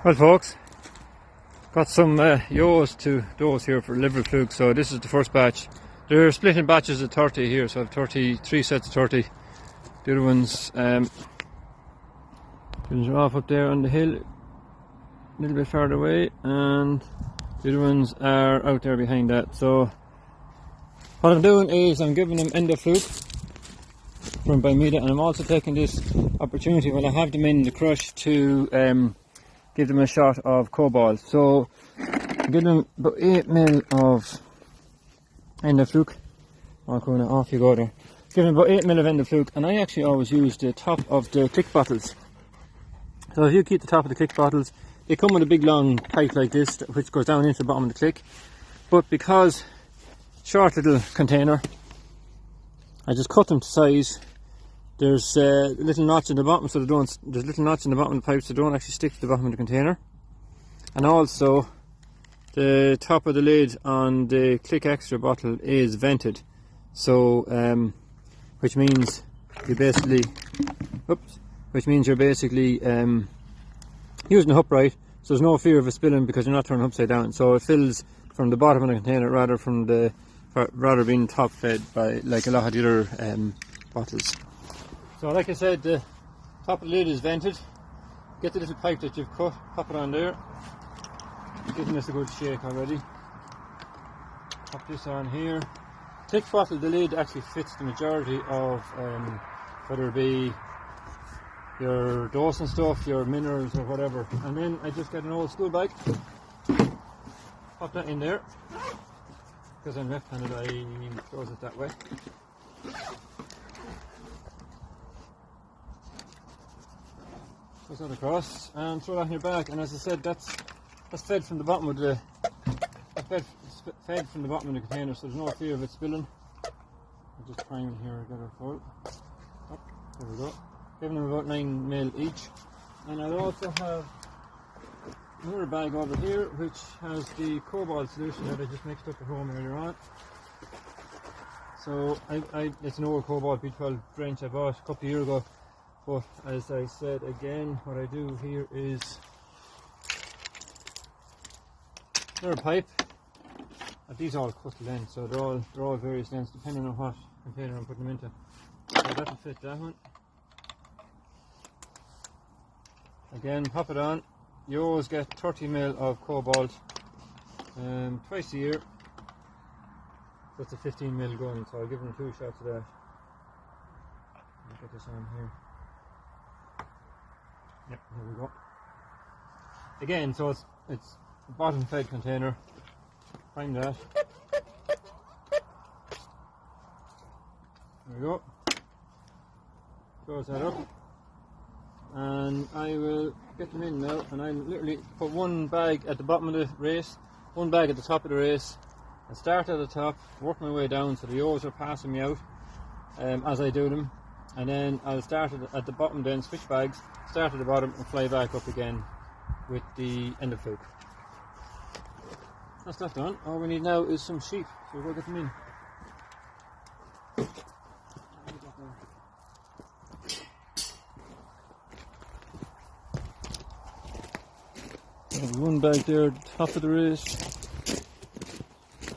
Well folks, got some ewes to dose here for liverfluke, so this is the first batch. They're split in batches of 30 here, so I have 33 sets of 30. The other ones are off up there on the hill, a little bit farther away, and the other ones are out there behind that. So what I'm doing is I'm giving them endofluke from Bimeda, and I'm also taking this opportunity when I have them in the crush to give them a shot of cobalt. So I'm giving them about 8 ml of endofluke. Off you go there. Give them about 8 ml of endofluke, and I actually always use the top of the click bottles. So if you keep the top of the click bottles, they come with a big long pipe like this which goes down into the bottom of the click. But because short little container, I just cut them to size. There's a little notch in the bottom, so there's little notch in the bottom of the pipe, so they don't actually stick to the bottom of the container. And also, the top of the lid on the Click Extra bottle is vented, so which means you're basically, using the upright, so there's no fear of it spilling because you're not turning upside down. So it fills from the bottom of the container rather being top fed by like a lot of the other bottles. So like I said, the top of the lid is vented. Get the little pipe that you've cut, pop it on there. Giving this a good shake already. Pop this on here. Click bottle, the lid actually fits the majority of whether it be your dosing stuff, your minerals or whatever. And then I just get an old school bag, pop that in there. Because I'm left-handed, I close it that way. Goes that across and throw that in your bag, and as I said, that's fed from the bottom of the fed from the bottom of the container, so there's no fear of it spilling. I'll just prime it here and get her full. Oh, there we go. Giving them about 9 ml each, and I'll also have another bag over here which has the cobalt solution that I just mixed up at home earlier on. So it's an old cobalt B12 drench I bought a couple of years ago. But as I said again, what I do here is another pipe. These all cut lengths, so they're all various lengths depending on what container I'm putting them into. So that'll fit that one. Again, pop it on. You always get 30 ml of cobalt twice a year. That's a 15 ml going, so I'll give them 2 shots of that. I'll get this on here. Yep, here we go. Again, so it's a bottom fed container. Find that. There we go. Close that up. And I will get them in now, and I literally put one bag at the bottom of the race, one bag at the top of the race, and start at the top, work my way down so the ewes are passing me out as I do them. And then I'll start at the bottom, then switch bags, start at the bottom and fly back up again with the endofluke. That's that done. All we need now is some sheep, so we'll go get them in. There's one bag there at the top of the race.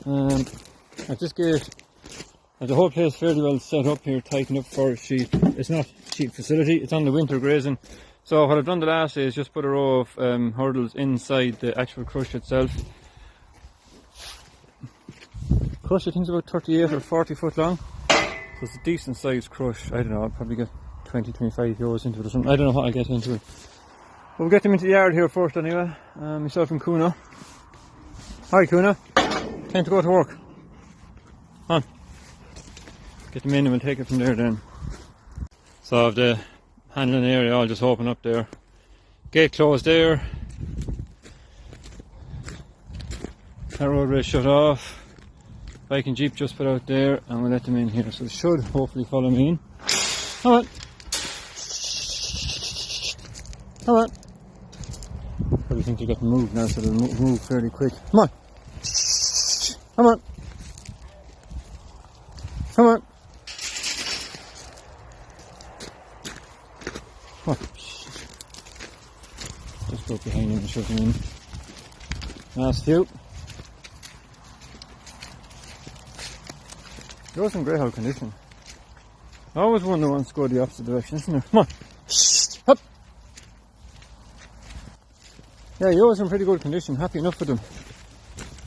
I just get the whole place fairly well set up here, tightened up for sheep. It's not a sheep facility, it's on the winter grazing. So what I've done the last day is just put a row of hurdles inside the actual crush itself. Crush I think is about 38 or 40 foot long. So it's a decent sized crush. I don't know, I'll probably get 20-25 euros into it or something. I don't know what I'll get into it. But we'll get them into the yard here first anyway. Myself and Kuna. Hi Kuna. Time to go to work. Come on. Get them in and we'll take it from there then. So the handling area all just open up there. Gate closed there. That roadway shut off. Bike and jeep just put out there, and we'll let them in here. So they should hopefully follow me in. Come on. Come on. Probably think they got to move now, so they'll move fairly quick. Come on. Come on. Come on. Come on. go behind him and shove him in. Last few. Those in greyhound condition. Always one that wants to go the opposite direction, isn't there? Come on. Up. Yeah, yours in pretty good condition. Happy enough with them.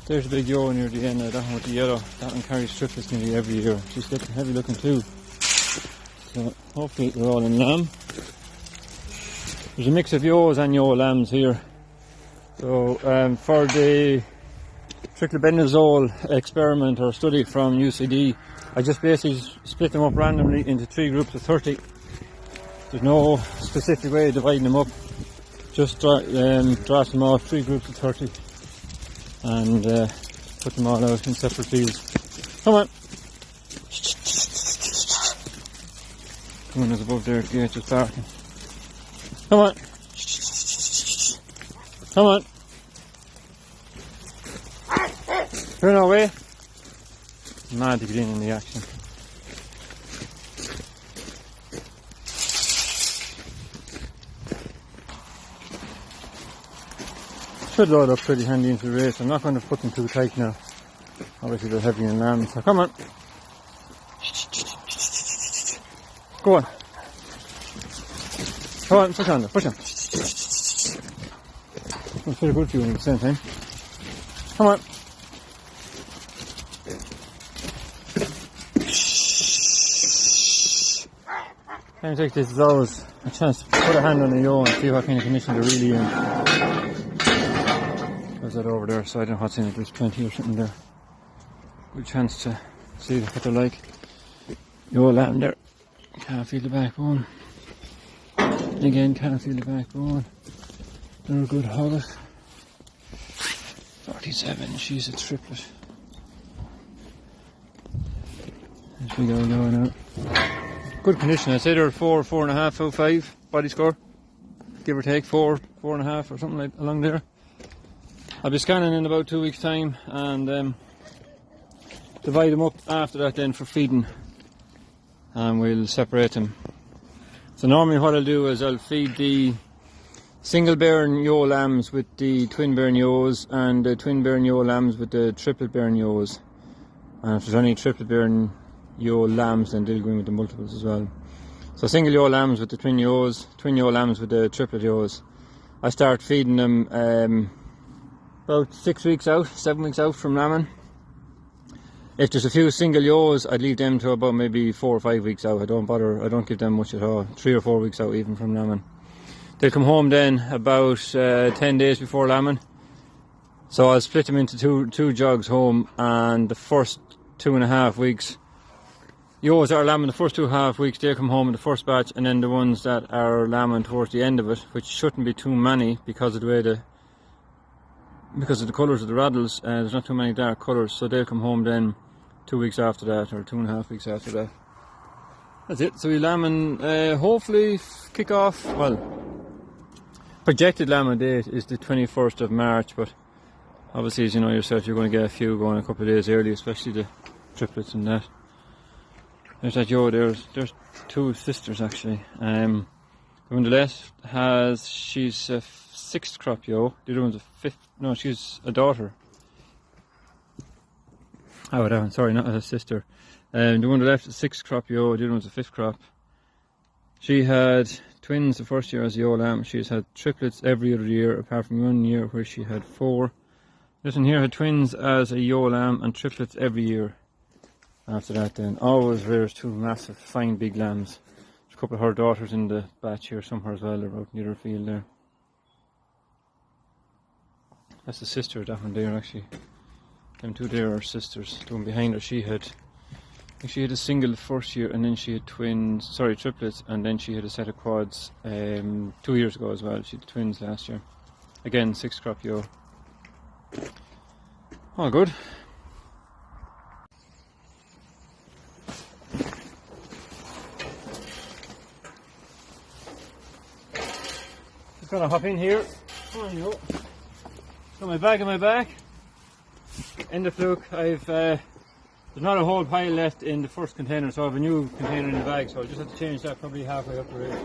There's a big ewe near the end of that one with the yellow. That one carries triplets nearly every year. She's getting heavy looking too. So hopefully they're all in lamb. There's a mix of ewes and ewe lambs here. So for the triclobendazole experiment or study from UCD, I just basically split them up randomly into 3 groups of 30. There's no specific way of dividing them up. Just draft them off 3 groups of 30 and put them all out in separate fields. Come on! Someone is above there at the gate just barking. Come on! Come on! Run away! Mad to get in the action. Should load up pretty handy into the race. I'm not going to put them too tight now. Obviously they're heavy and lamb, so come on. Go on. Come on, push on there, push on. That's pretty good for you at the same time. Come on. Times like this is always a chance to put a hand on the ewe and see what kind of condition they're really in. There's that over there, so I don't know what's in it. There's plenty or something there. Good chance to see what they're like. Ewe lamb there. Can't feel the backbone. Again, can't feel the backbone. They're a good hogget. 47, she's a triplet. As we go now. Good condition, I'd say they're 4, 4.5 out of 5 body score. Give or take 4, 4.5 or something like along there. I'll be scanning in about 2 weeks' time and divide them up after that then for feeding. And we'll separate them. So normally what I'll do is I'll feed the single bearing ewe lambs with the twin bearing ewes and the twin bearing ewe lambs with the triplet bearing ewes. And if there's any triplet bearing ewe lambs, then they'll go in with the multiples as well. So single ewe lambs with the twin ewes, twin ewe lambs with the triplet ewes. I start feeding them about 6 weeks out, 7 weeks out from lambing. If there's a few single ewes, I'd leave them to about maybe 4 or 5 weeks out. I don't give them much at all. 3 or 4 weeks out even from lambing. They'll come home then about 10 days before lambing. So I'll split them into two jogs home, and the first 2.5 weeks, ewes that are lambing the first 2.5 weeks, they'll come home in the first batch, and then the ones that are lambing towards the end of it, which shouldn't be too many because of the way because of the colours of the rattles, there's not too many dark colours, so they'll come home then 2 weeks after that, or 2.5 weeks after that. That's it. So we lamb and hopefully kick off, well, projected lambing date is the 21st of March, but obviously as you know yourself, you're going to get a few going a couple of days early, especially the triplets and that. There's that ewe there. There's 2 sisters actually. The one on the left she's a 6th crop ewe, the other one's a 5th, no, she's a daughter. Oh, that one, sorry, not a sister. The one on the left is 6th crop ewe, the other one's a 5th crop. She had twins the first year as a ewe lamb. She's had triplets every other year, apart from 1 year where she had 4. This one here had twins as a ewe lamb and triplets every year. After that then, always rears 2 massive, fine big lambs. There's a couple of her daughters in the batch here somewhere as well, they're out near the field there. That's the sister of that one there actually. Them 2 there are sisters. The one behind her, she had a single the first year, and then she had triplets, and then she had a set of quads 2 years ago as well. She had twins last year. Again, 6th crop ewe. All good. Just gonna hop in here. There you go. Got my bag on my back. In the fluke, there's not a whole pile left in the first container, so I have a new container in the bag, so I'll just have to change that probably halfway up the race.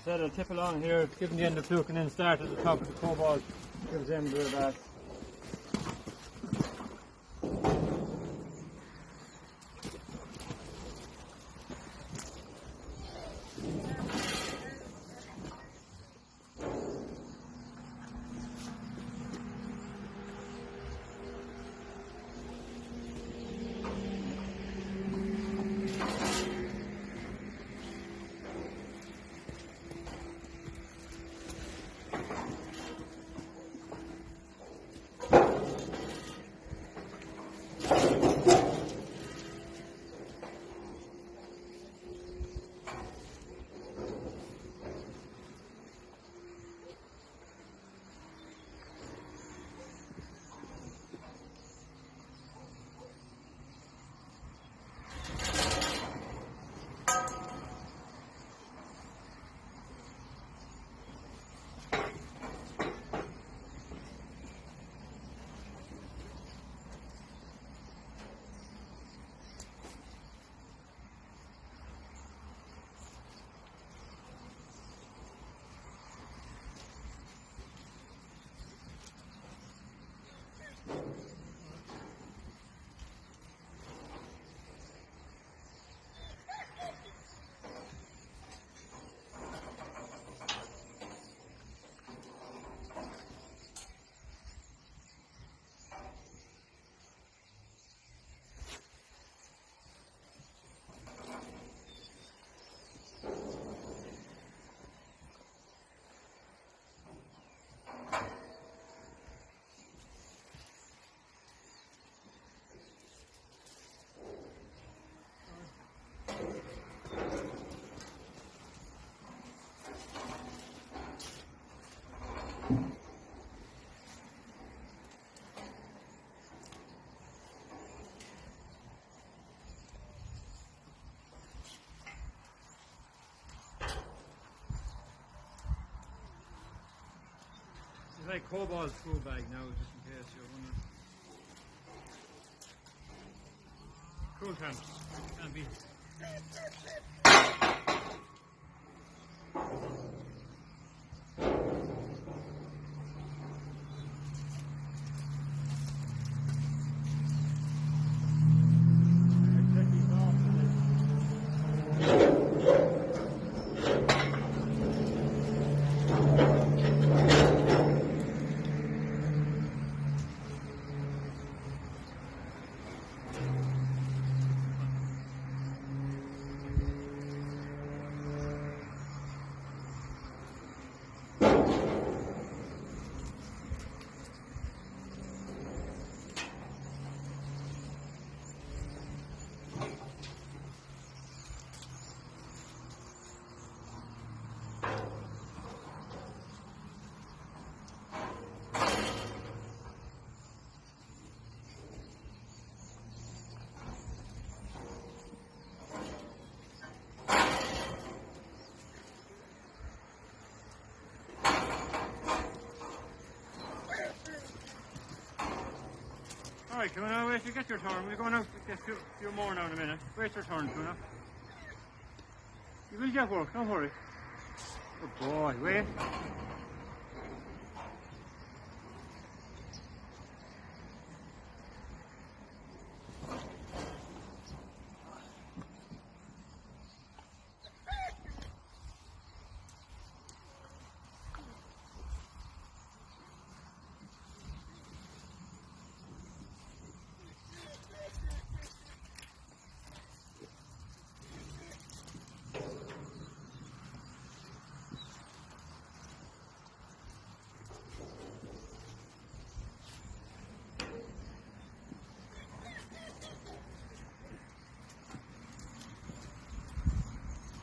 said, I'll tip along here, give them the end of fluke, and then start at the top of the cobalt, give them a bit of that. It's like cobalt food bag now, just in case you're wondering. Cool times. Can't beat Alright, Tuna, wait till you get your turn. We're going out to get a few more now in a minute. Wait your turn, Tuna. You will get work, don't worry. Good boy, wait.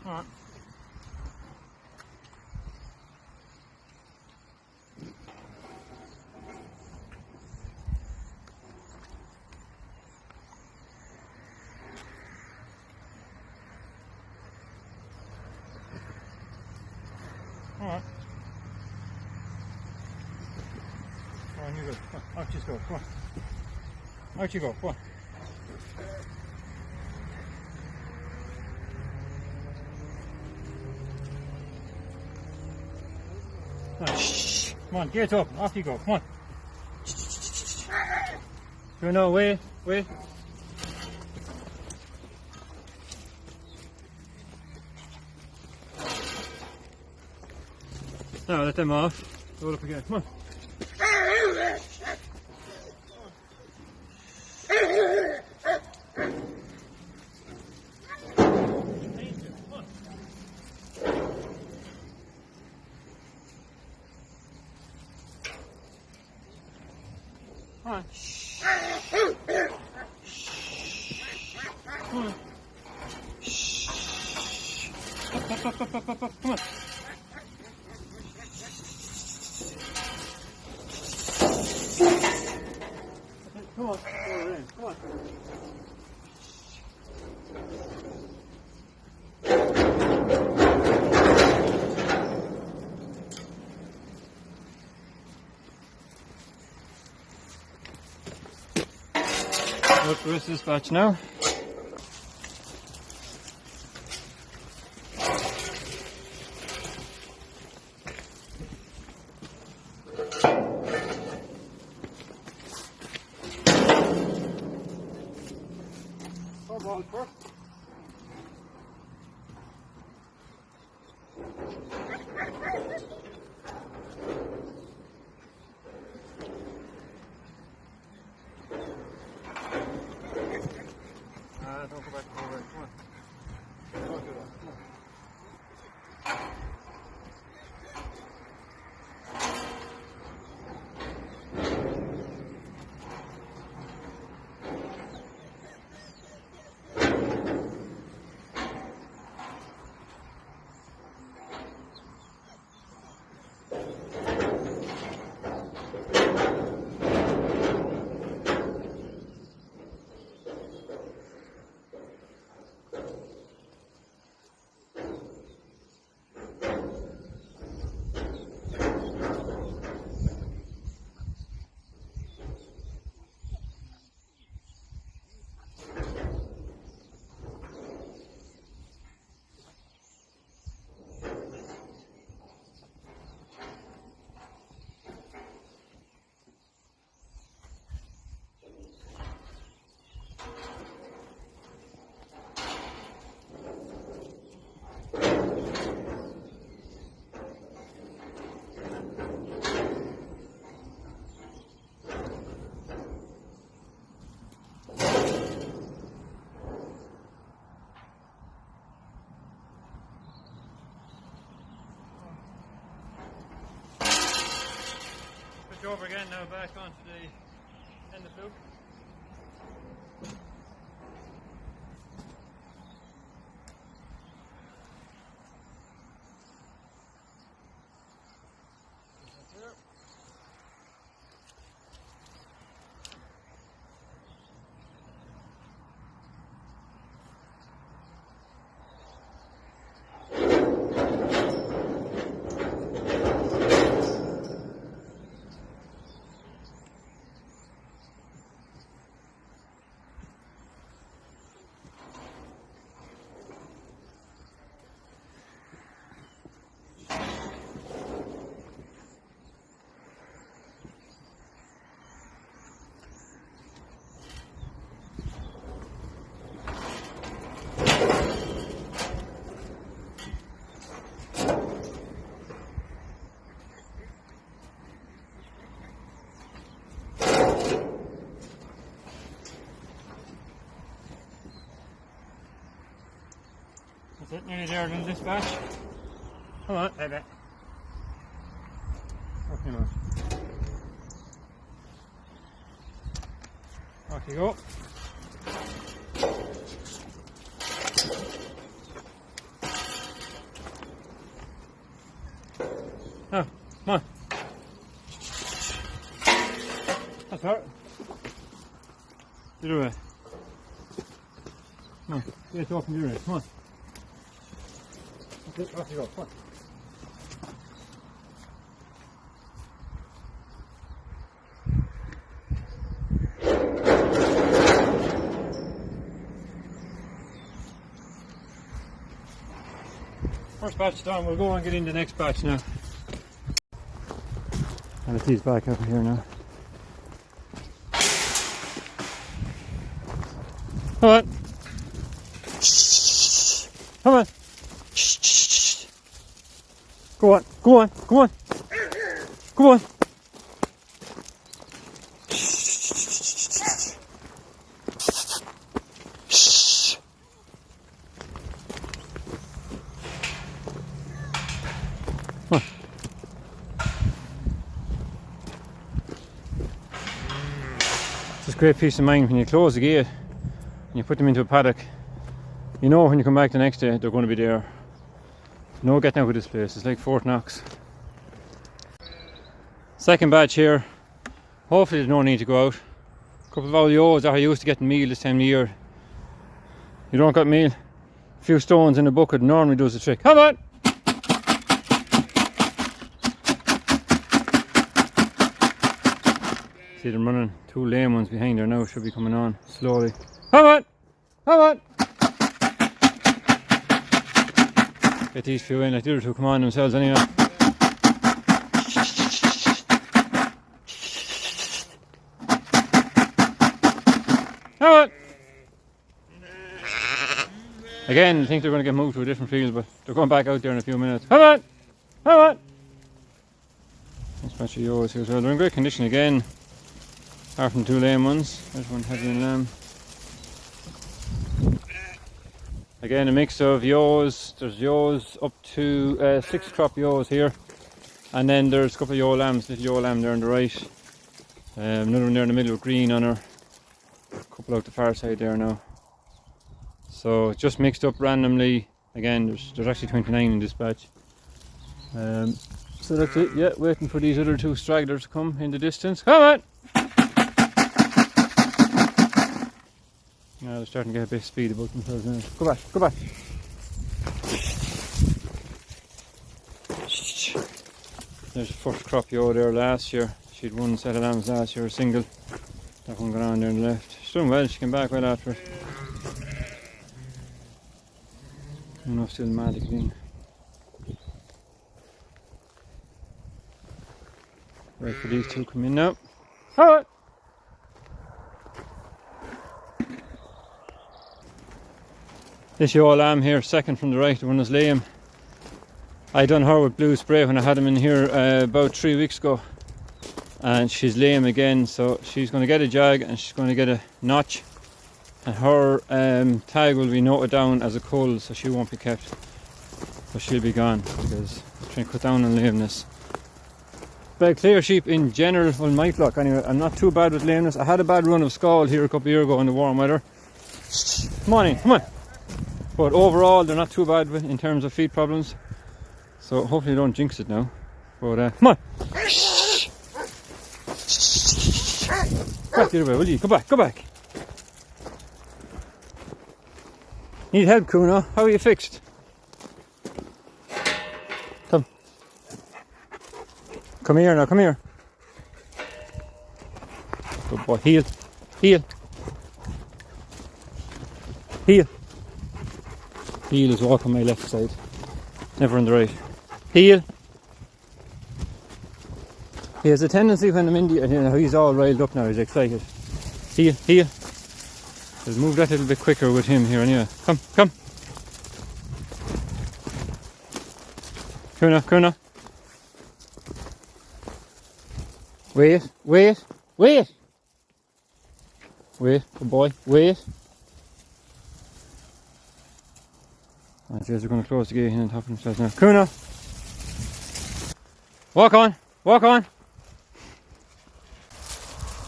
Alright. Alright. Come on, you go. Come on, out you go. Come on. Out you go. Come on. Come on, gates open. Off you go. Come on. No, wait. Now let them off. Load up again. Come on. Come on. Come on. Up. Come on. Come on. Come on. Look, the rest of this batch now. Cobalt first. Don't go back over. Come on. Don't do that. Come on. Switch over again now, back onto the end of fluke. That's it, nearly there in this batch. Come on, baby. Okay, now. Off you go. Oh, come on. That's all right. Get away. Come on, get off and do it. Come on. Off you go, come on. First batch done, we'll go and get in the next batch now. Let these back up here now. Come on. Come on. Go on. Go on. Go on. Go on. Come on. It's a great peace of mind when you close the gate and you put them into a paddock. You know when you come back the next day they're going to be there. No getting out of this place, it's like Fort Knox. Second batch here. Hopefully there's no need to go out. A couple of old ewes are used to getting meal this time of year. You don't get meal, a few stones in a bucket normally does the trick. Come on! See them running, two lame ones behind there now should be coming on slowly. Come on! Come on! Get these few in, like the other two come on themselves anyway. Come on! Again, I think they're going to get moved to a different field, but they're going back out there in a few minutes. Come on! Come on! Nice bunch of ewes here as well. They're in great condition again. Apart from two lame ones. There's one heavy and lamb. Again, a mix of ewes. There's ewes up to 6 crop ewes here. And then there's a couple of ewe lambs, little ewe lamb there on the right. Another one there in the middle with green on her. A couple out the far side there now. So just mixed up randomly. Again, there's actually 29 in this batch. So that's it, yeah, waiting for these other two stragglers to come in the distance. Come on! Yeah, they're starting to get a bit of speed about themselves now. Go back, go back. There's a first crop ewe there last year. She had one set of lambs last year, a single. That one got on there on the left. She's doing well, she came back well after it. Enough still mad again. Wait for these two to come in now. Alright! This ewe lamb here, second from the right, the one that's lame. I done her with blue spray when I had him in here about 3 weeks ago. And she's lame again, so she's going to get a jag and she's going to get a notch. And her tag will be noted down as a cull, so she won't be kept. So she'll be gone, because I'm trying to cut down on lameness. But clear sheep in general, well, my flock anyway, I'm not too bad with lameness. I had a bad run of scald here a couple of years ago in the warm weather. Come on in, come on. But overall, they're not too bad in terms of feet problems. So hopefully don't jinx it now. But come on. Back the other way, will you? Go back, go back. Need help, Kuna? How are you fixed? Come. Come here now, come here. Good boy. Heel. Heel. Heel. Heel is walk on my left side. Never on the right. Heel. He has a tendency when I'm in the, you know, he's all riled up now, he's excited. Heel, heel. We'll move that a little bit quicker with him here anyway. Come, come. Kuna, Kuna. Wait, wait, wait. Wait, good boy, wait. Oh jeez, we're going to close the gate and top themselves now. Kuna. Walk on, walk on.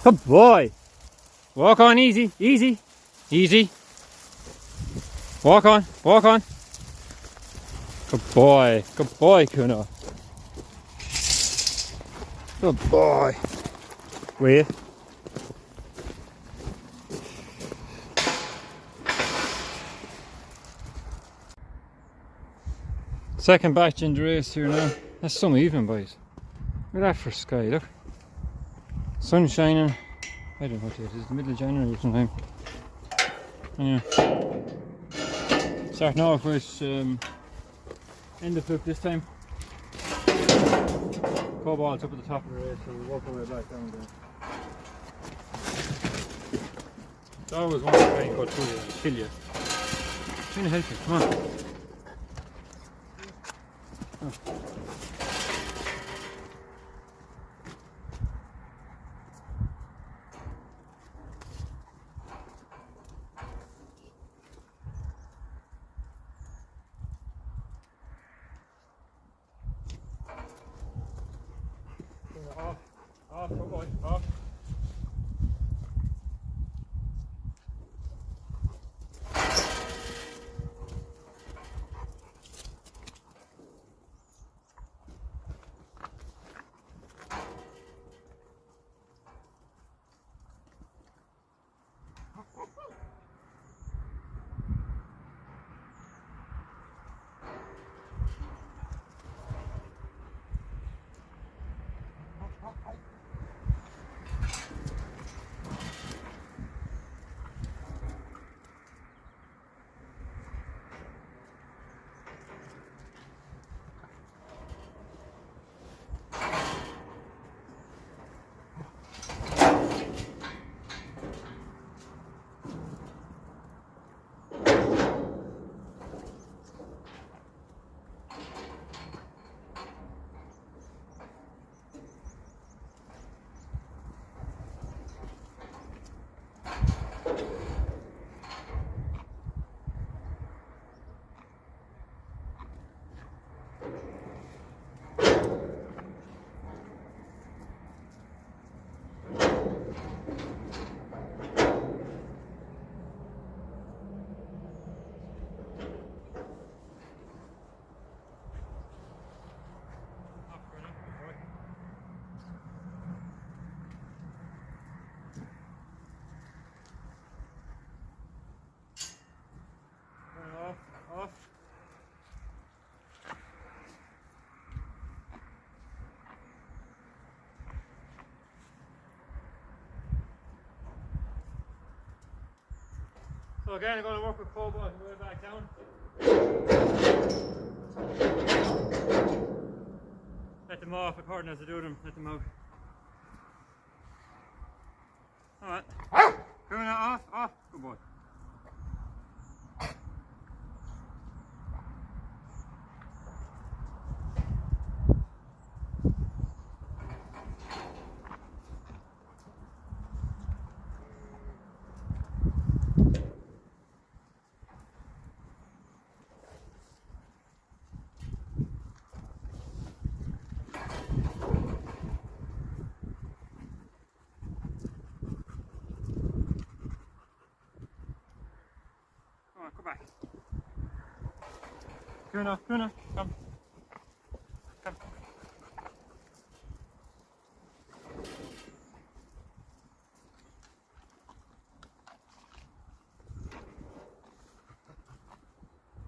Good boy. Walk on easy, easy, easy. Walk on, walk on. Good boy, Kuna. Good boy. Wait. Second batch in the race here now. That's some evening, boys. Look at that for sky, look. Sun shining. I don't know what it is, the middle of January or sometime. Yeah. Starting off with end of flip this time. cobalt's up at the top of the race, so we'll work our way back down there. It's always one to try and go through you and kill you. I'm trying to help you, come on. Oh. Off, good boy, off. Off. So again, I'm going to work with cobalt and go back down. Let them off according as I do them, let them out. Alright. Coming out, off, good boy. Come back. Come on, come. Come.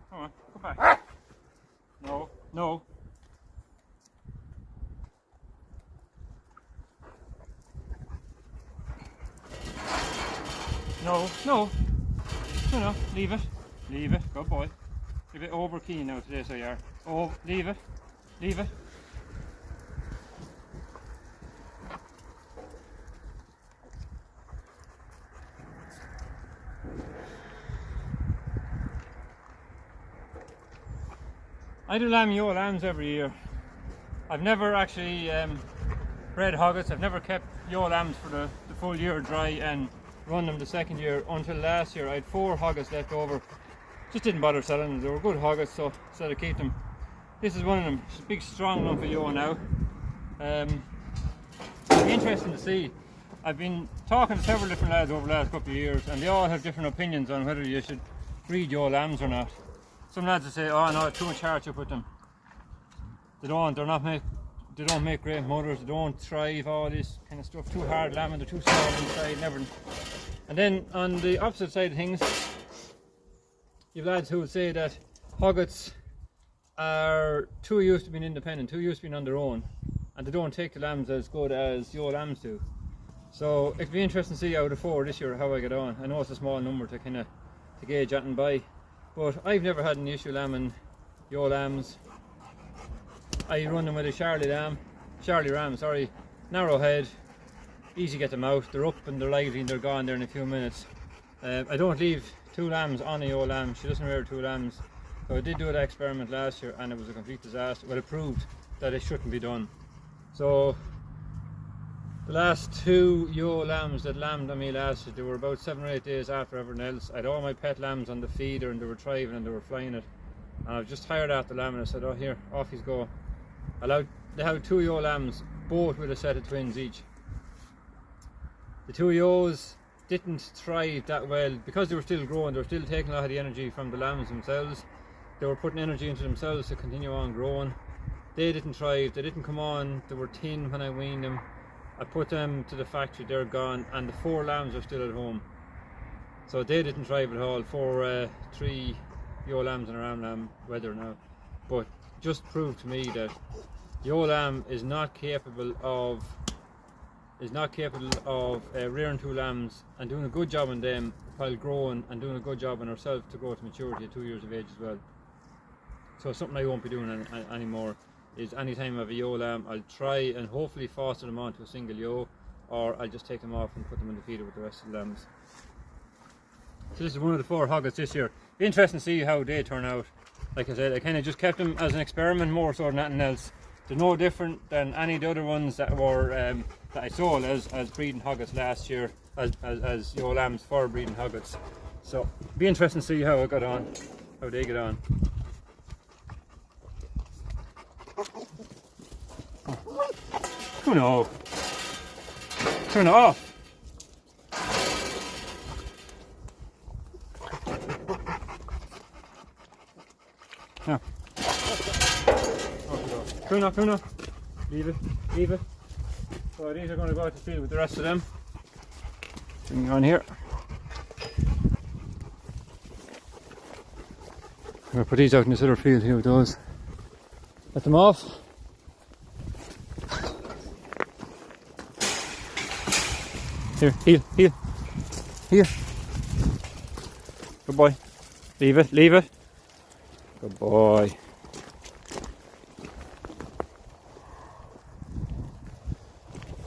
Come on, come back. No, no. No, no. No, leave it. Leave it. Good boy. You're a bit over keen now today, so you are. Oh, leave it. Leave it. I do ewe lambs every year. I've never actually bred hoggets. I've never kept ewe lambs for the full year dry and run them the second year until last year. I had 4 hoggets left over. Just didn't bother selling them. They were good hoggets, so decided to keep them. This is one of them. It's a big strong lump of ewe now. It'll be interesting to see. I've been talking to several different lads over the last couple of years and they all have different opinions on whether you should breed ewe lambs or not. Some lads will say, oh no, too much hardship with them. They don't make great mothers, they don't thrive, all this kind of stuff, too hard lambing, they're too small inside and everything. And then on the opposite side of things, you've lads who would say that hoggets are too used to being independent, too used to being on their own, and they don't take the lambs as good as ewe lambs do. So it'd be interesting to see out of 4 this year how I get on. I know it's a small number to kind of to gauge at and by, but I've never had an issue lambing ewe lambs. I run them with a Charlie lamb. Charlie ram, sorry, narrow head, easy to get them out. They're up and they're lively and they're gone there in a few minutes. I don't leave 2 lambs on a ewe lamb. She doesn't rear 2 lambs. So I did do that experiment last year and it was a complete disaster. Well, it proved that it shouldn't be done. So the last 2 ewe lambs that lambed on me last year, they were about 7 or 8 days after everyone else. I had all my pet lambs on the feeder and they were thriving and they were flying it. And I was just tired after the lamb and I said, oh here, off he's go. They had 2 ewe lambs, both with a set of twins each. The 2 ewes didn't thrive that well because they were still growing. They were still taking a lot of the energy from the lambs themselves. They were putting energy into themselves to continue on growing. They didn't thrive, they didn't come on, they were thin when I weaned them. I put them to the factory, they're gone, and the 4 lambs are still at home. So they didn't thrive at all. 3 ewe lambs and a ram lamb wether now. But just proved to me that the ewe lamb is not capable of rearing 2 lambs and doing a good job on them while growing and doing a good job on herself to grow to maturity at 2 years of age as well. So something I won't be doing anymore is anytime I have a ewe lamb, I'll try and hopefully foster them onto a single ewe, or I'll just take them off and put them in the feeder with the rest of the lambs. So this is one of the 4 hoggets this year. Be interesting to see how they turn out. Like I said, I kind of just kept them as an experiment more so than anything else. They're no different than any of the other ones that were that I sold as breeding hoggets last year, as ewe lambs for breeding hoggets. So be interesting to see how it got on, how they get on. Oh no! Turn it off! No. Kuna, leave it. So these are going to go out to field with the rest of them. Bring them on here. I'm going to put these out in this other field here with those. Let them off. Here, heel. Good boy. Leave it. Good boy.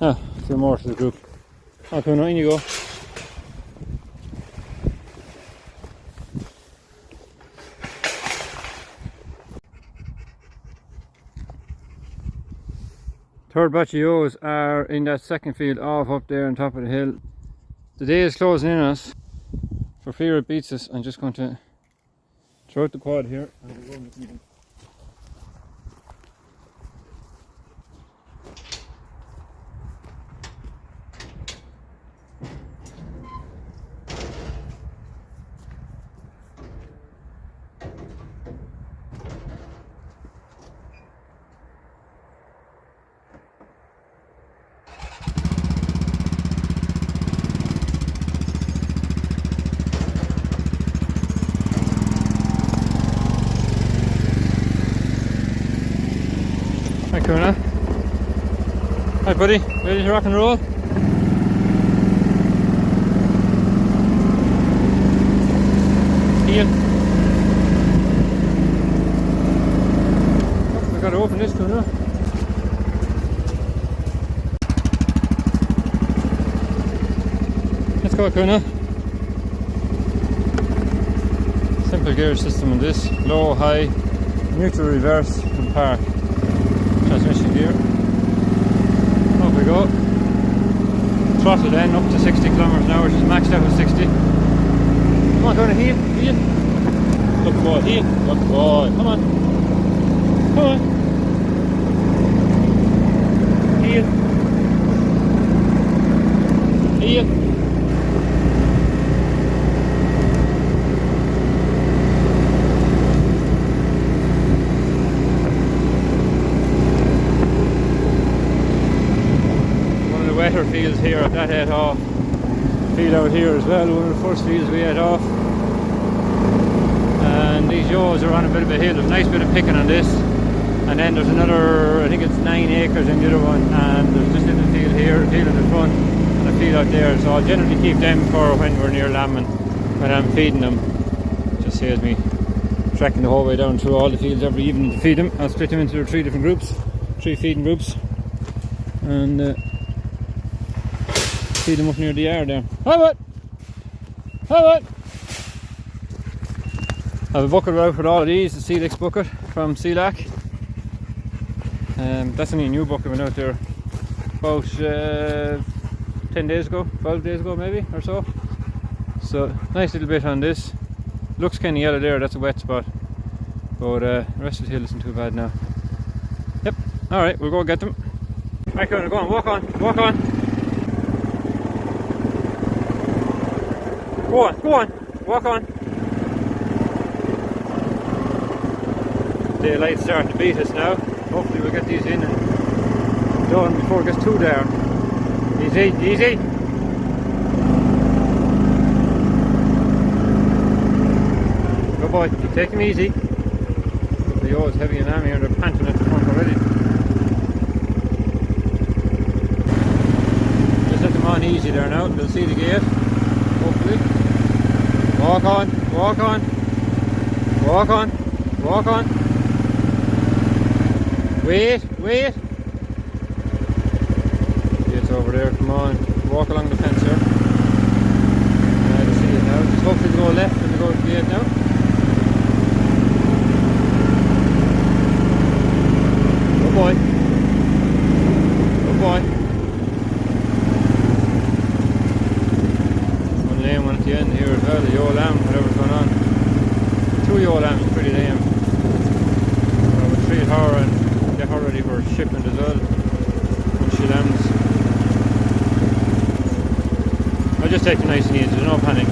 Ah, a few more to the group. Okay, now in you go. Third batch of ewes are in that second field off up there on top of the hill. The day is closing in on us. For fear it beats us, I'm just going to throw out the quad here and we'll go with them. Hi Kuna. Hi buddy, ready to rock and roll? Heel. Oh, I gotta open this Kuna. Let's go Kuna. Simple gear system on this, low, high, neutral, reverse and park. Transmission gear. Off we go. Throttle then up to 60 kilometers an hour, which is maxed out at 60. Come on, Tony, heel. Good boy, heel. Good boy. Come on. Heel. Wetter fields here at that head off. Field out here as well, one of the first fields we head off. And these ewes are on a bit of a hill. There's a nice bit of picking on this. And then there's another, I think it's 9 acres in the other one. And there's this little field here, a field in the front, and a field out there. So I'll generally keep them for when we're near lambing, when I'm feeding them. Just saves me trekking the whole way down through all the fields every evening to feed them. I'll split them into 3 different groups, 3 feeding groups. and feed them up near the yard there. Hi, what? Hi, what? I have a bucket out for all of these, the Celix bucket from Celac. That's only a new bucket, went out there about 10 days ago, 12 days ago maybe, or so. So, nice little bit on this. Looks kind of yellow there, that's a wet spot. But the rest of the hill isn't too bad now. Yep, alright, we'll go get them. Right, go on, walk on, walk on. Go on, walk on. Daylight's starting to beat us now. Hopefully we'll get these in and done before it gets too dark. Easy, easy. Good boy, take him easy. The yaw is heavy and army and they're panting at the front already. Just let them on easy there now, they'll see the gate, hopefully. Walk on, walk on, walk on, walk on. Wait, wait. Gate's over there, come on. Walk along the fence here. I see it now. Just hopefully go left when we go to the gate now. Good boy. Good boy. One lame one at the end here as well, the yellow lamb, whatever's going on. Two yellow lambs, pretty lame. We'll treat her and get her ready for shipment as well when she lands. I'll just take it nice and easy, there's no panic.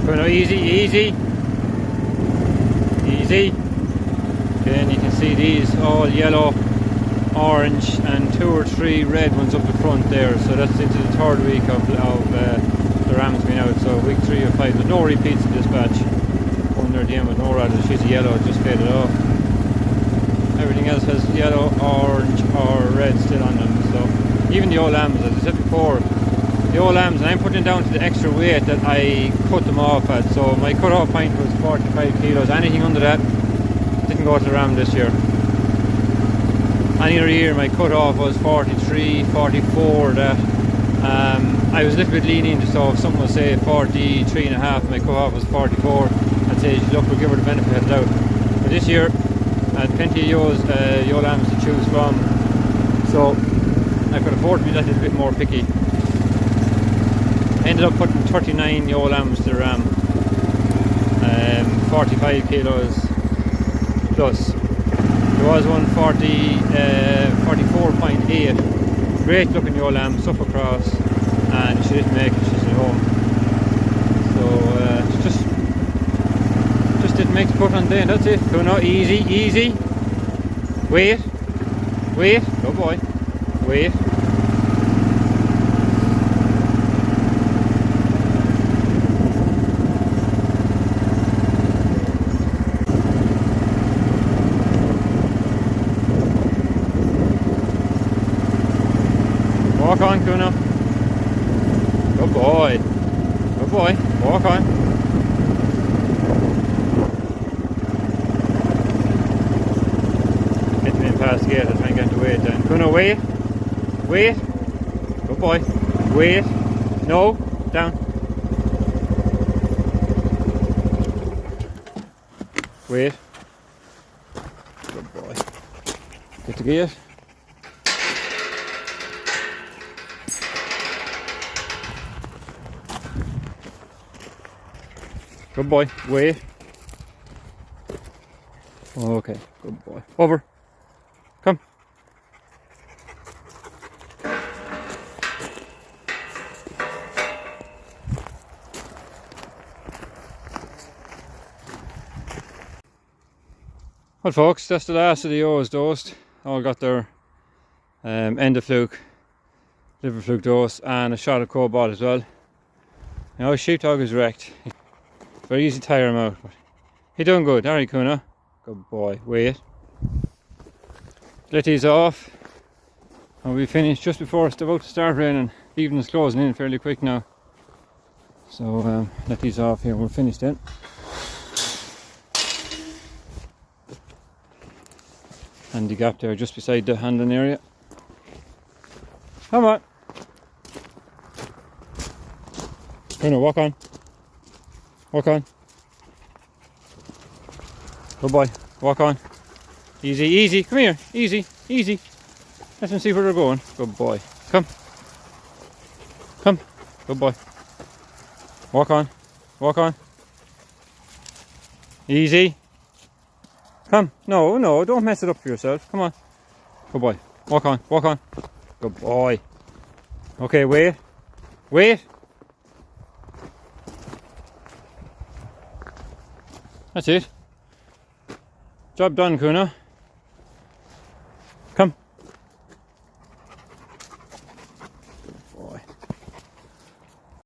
Go now, easy, easy. Easy. Again, you can see these all yellow, orange and 2 or 3 red ones up the front there, so that's into the 3rd week of the rams being out, so week 3 of 5. There's no repeats in this batch. One there at the end with no rather, she's yellow, just faded off. Everything else has yellow, orange or red still on them, so even the old lambs, as I said before, the old lambs, and I'm putting down to the extra weight that I cut them off at, so my cut off point was 45 kilos, anything under that didn't go to the ram this year. Any other year my cut off was 43, 44, that I was a little bit lenient, so if someone was say 43 and a half, my cut off was 44, I'd say look, we'll give her the benefit of the doubt. But this year I had plenty of yow lambs to choose from, so I could afford to be that little bit more picky. I ended up putting 39 yow lambs to the ram, 45 kilos plus. There was one 44.8, great looking yow lamb, suffer cross, and she didn't make it, she's at home. So just didn't make the cut on the day, and that's it. So no, easy, easy. Wait, wait, good boy, wait. Walk on, Kuna. Good boy. Good boy. Walk on. Get me in past the gate. I'll try and get the weight down. Kuna, wait. Wait. Good boy. Wait. No. Down. Wait. Good boy. Get the gate. Good boy, wait. Okay, good boy. Over. Come. Well folks, that's the last of the ewes dosed. All got their ewes, liverfluke dose and a shot of cobalt as well. Now sheepdog is wrecked. Very easy to tire him out, but he's doing good, aren't you, Kuna? Good boy, wait. Let these off. And we finished just before it's about to start raining. The evening's closing in fairly quick now. So let these off here, we're finished then. handy gap there just beside the handling area. Come on. Bruno, walk on. Walk on. Good boy. Walk on. Easy, easy. Come here. Easy, easy. Let them see where they're going. Good boy. Come. Come. Good boy. Walk on. Walk on. Easy. Come. No, no, don't mess it up for yourself. Come on. Good boy. Walk on. Walk on. Good boy. Okay, wait. Wait. That's it. Job done, Kuna.